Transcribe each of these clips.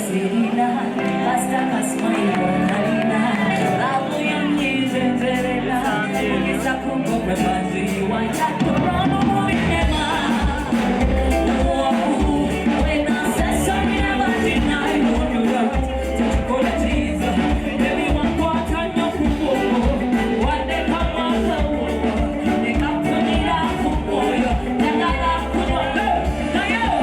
Sirina, basta kasmaya Karina, lagu yang dizenzelena, bisa kumpul berbaju wajah corona muinema. When I said sorry, never deny, don't you know? Just go to Jesus, baby, one quarter your kumpul, what they come on the wall, they come to me like kumpul, they got like kumpul, now you.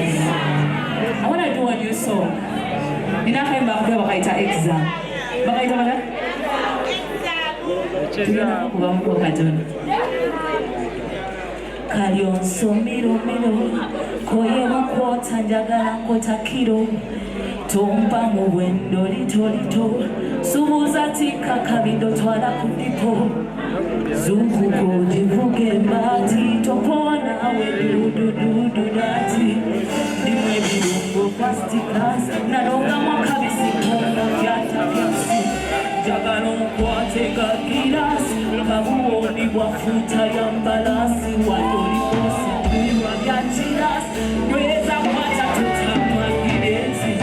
I want to do a new song. Inakain ba ako baka ita exam? Baka ita ba na? Exam. Huwag ko ka dun. Kalyonso miro koye wakwota njagala nkotakiro tompa mu bwendo lito subuza tika kabindo twala ku dipo zunguko jivuge mbati topona we dudu dati nimwe birungo plastikas naronga mwakabisi kona vyata vyasi jagalo mkwate kakirasi kabuoni bwafuta ya mbalasi wadoli kosi kuiwa vyachirasi nweza kwata tutama gidezi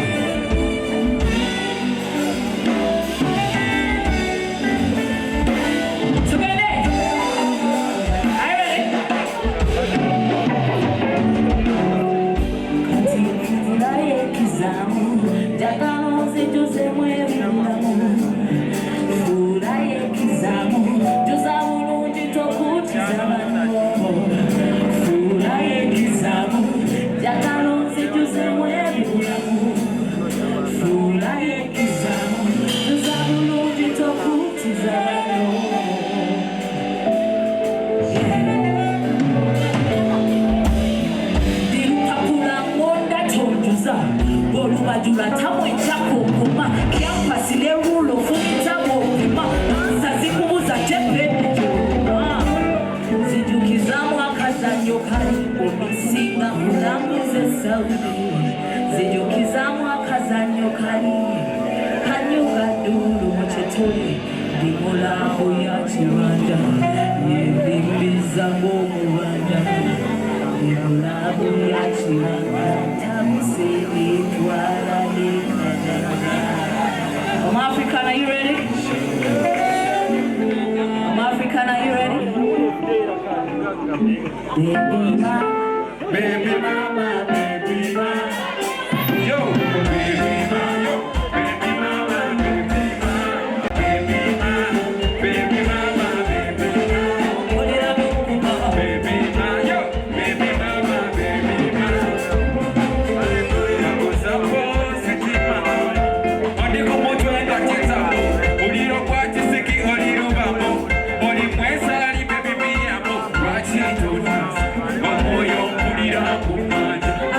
Jula tamwe chako kuma kiampa sile rulo futa mokima sazi kubuza chepe zijukizamu akazanyo kari omisinga mulanguze saudi zijukizamu akazanyo kari kanyuga dulu mchetuli dimulaho ya chiranda yebimbiza mokubanda dimulaho ya chiranda tamusini twala African, are you ready? African, are you ready? Baby mama, baby mama, baby mama. Yo, baby mama, baby mama, baby mama, baby mama, baby mama, baby mama. What did I do, mama? Baby mama, yo, baby mama, baby mama. Hallelujah, what's up, boss? I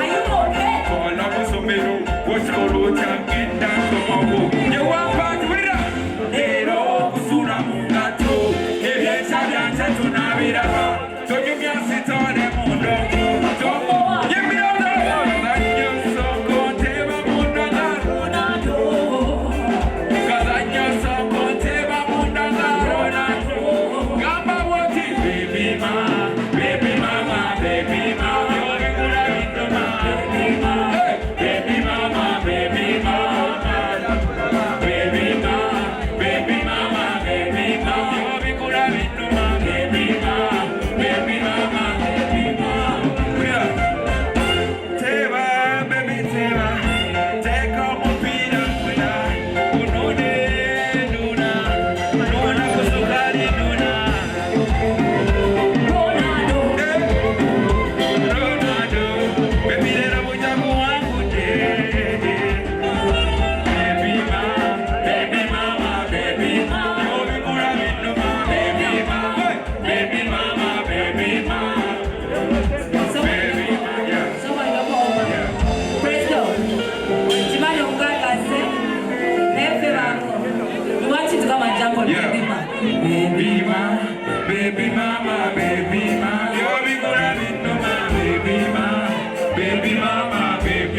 mama.